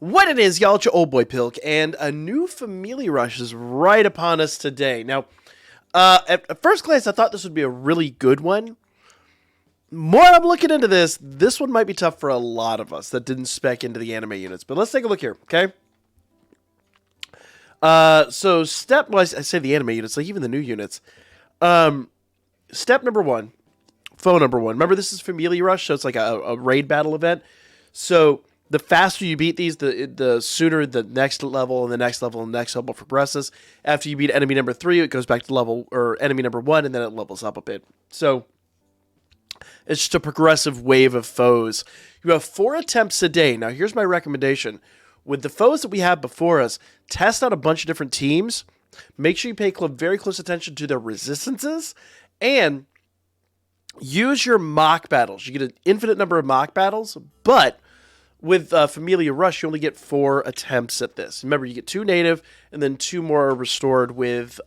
What it is, y'all, it's your old boy Pilk, and a new Familia Rush is right upon us today. Now, at first glance, I thought this would be a really good one. More I'm looking into this one might be tough for a lot of us that didn't spec into the anime units. But let's take a look here, okay? So I say the anime units, like even the new units. Step number one, foe number one. Remember, this is Familia Rush, so it's like a raid battle event. So the faster you beat these, the sooner the next level and the next level and the next level progresses. After you beat enemy number 3, it goes back to level or enemy number 1, and then it levels up a bit. So it's just a progressive wave of foes. You have 4 attempts a day. Now, here's my recommendation. With the foes that we have before us, test out a bunch of different teams. Make sure you pay very close attention to their resistances. And use your mock battles. You get an infinite number of mock battles, but with Familia Rush, you only get 4 attempts at this. Remember, you get 2 native, and then 2 more restored with...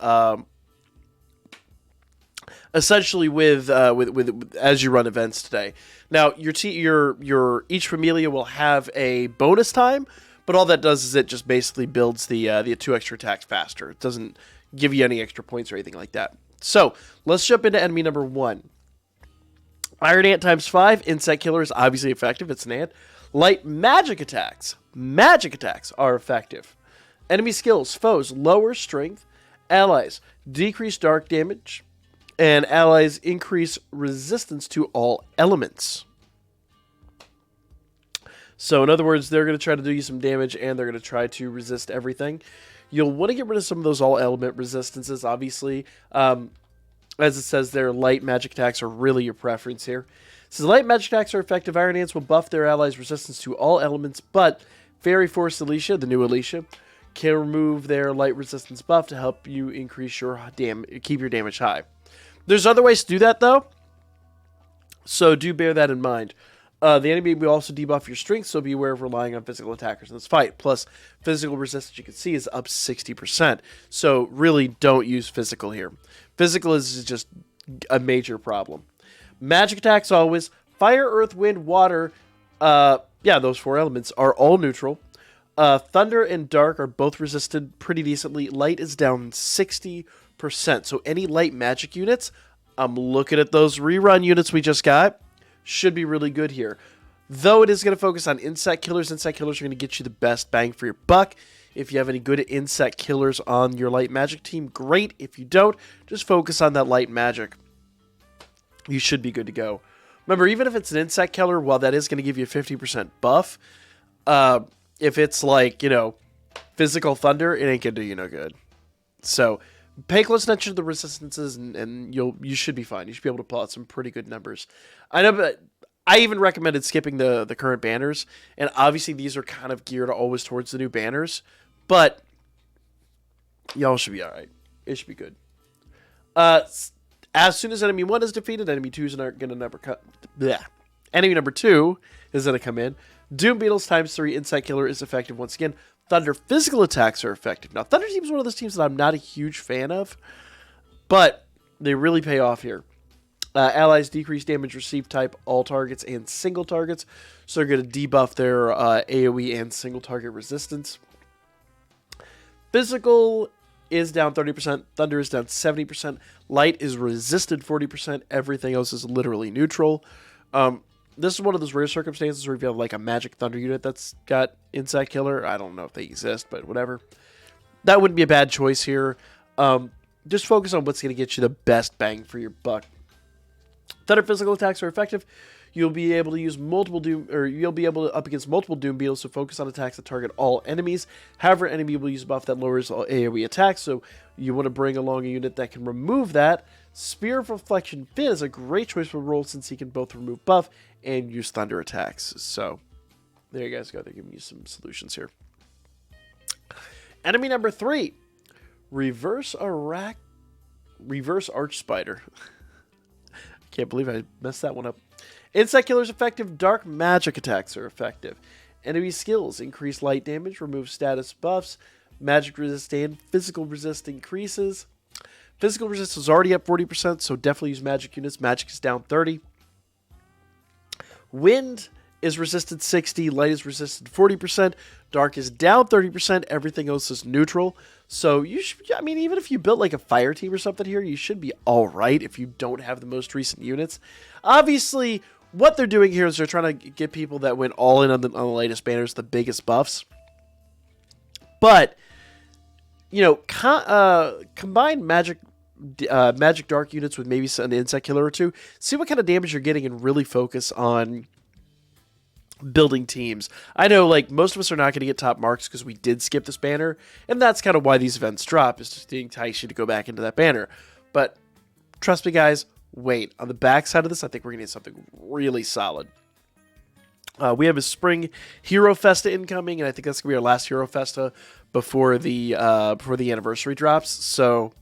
essentially with as you run events today. Now your each Familia will have a bonus time, but all that does is it just basically builds the 2 extra attacks faster. It doesn't give you any extra points or anything like that. So let's jump into enemy number 1. Iron Ant times 5. Insect Killer is obviously effective. It's an ant. Light magic attacks. Magic attacks are effective. Enemy skills. Foes lower strength. Allies decrease dark damage. And allies increase resistance to all elements. So in other words, they're going to try to do you some damage, and they're going to try to resist everything. You'll want to get rid of some of those all element resistances, obviously. As it says there, light magic attacks are really your preference here. It says light magic attacks are effective. Iron Ants will buff their allies' resistance to all elements, but Fairy Force Alicia, the new Alicia, can remove their light resistance buff to help you increase your keep your damage high. There's other ways to do that, though, so do bear that in mind. The enemy will also debuff your strength, so be aware of relying on physical attackers in this fight. Plus, physical resistance, you can see, is up 60%, so really don't use physical here. Physical is just a major problem. Magic attacks always. Fire, earth, wind, water, those 4 elements are all neutral. Thunder and dark are both resisted pretty decently. Light is down 60%. So any light magic units, I'm looking at those rerun units we just got, should be really good here. Though it is going to focus on insect killers are going to get you the best bang for your buck. If you have any good insect killers on your light magic team, great. If you don't, just focus on that light magic. You should be good to go. Remember, even if it's an insect killer, while that is going to give you a 50% buff, if it's like, physical thunder, it ain't going to do you no good. So pay close attention to the resistances, and you should be fine. You should be able to pull out some pretty good numbers. I know, but I even recommended skipping the current banners, and obviously these are kind of geared always towards the new banners, but y'all should be all right. It should be good. As soon as enemy 1 is defeated, enemy 2 is going to enemy number 2 is going to come in. Doom Beetles times 3 Insect Killer is effective once again. Thunder physical attacks are effective. Now, Thunder Team is one of those teams that I'm not a huge fan of, but they really pay off here. Allies decrease damage received type, all targets, and single targets. So they're going to debuff their AoE and single target resistance. Physical is down 30%. Thunder is down 70%. Light is resisted 40%. Everything else is literally neutral. This is one of those rare circumstances where if you have like a magic thunder unit that's got insect killer, I don't know if they exist, but whatever. That wouldn't be a bad choice here. Just focus on what's going to get you the best bang for your buck. Thunder physical attacks are effective. You'll be able to use you'll be able to up against multiple Doom Beetles, so focus on attacks that target all enemies. However, enemy will use a buff that lowers all AoE attacks, so you want to bring along a unit that can remove that. Spear of Reflection Finn is a great choice for roll since he can both remove buff and use thunder attacks. So there you guys go. They're giving you some solutions here. Enemy number 3, Reverse Arch Spider. Can't believe I messed that one up. Insect Killer's effective. Dark magic attacks are effective. Enemy skills increase light damage, remove status buffs, magic resist and physical resist increases. Physical resistance is already up 40%, so definitely use magic units. Magic is down 30%. Wind is resisted 60, light is resisted 40%, dark is down 30%, everything else is neutral. So you should, I mean, even if you built like a fire team or something here, you should be all right if you don't have the most recent units. Obviously, what they're doing here is they're trying to get people that went all in on the latest banners the biggest buffs. But, you know, combine magic dark units with maybe an insect killer or two. See what kind of damage you're getting and really focus on building teams. I know, like, most of us are not going to get top marks because we did skip this banner, and that's kind of why these events drop, is to entice you to go back into that banner. But trust me, guys, wait. On the back side of this, I think we're going to get something really solid. We have a Spring Hero Festa incoming, and I think that's going to be our last Hero Festa before the anniversary drops. So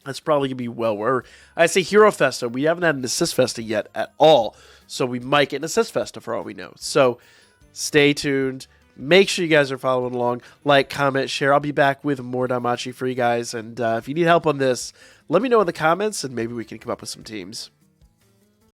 that's probably going to be well worth. I say Hero Festa. We haven't had an Assist Festa yet at all. So we might get an Assist Festa for all we know. So stay tuned. Make sure you guys are following along. Like, comment, share. I'll be back with more Danmachi for you guys. And if you need help on this, let me know in the comments, and maybe we can come up with some teams.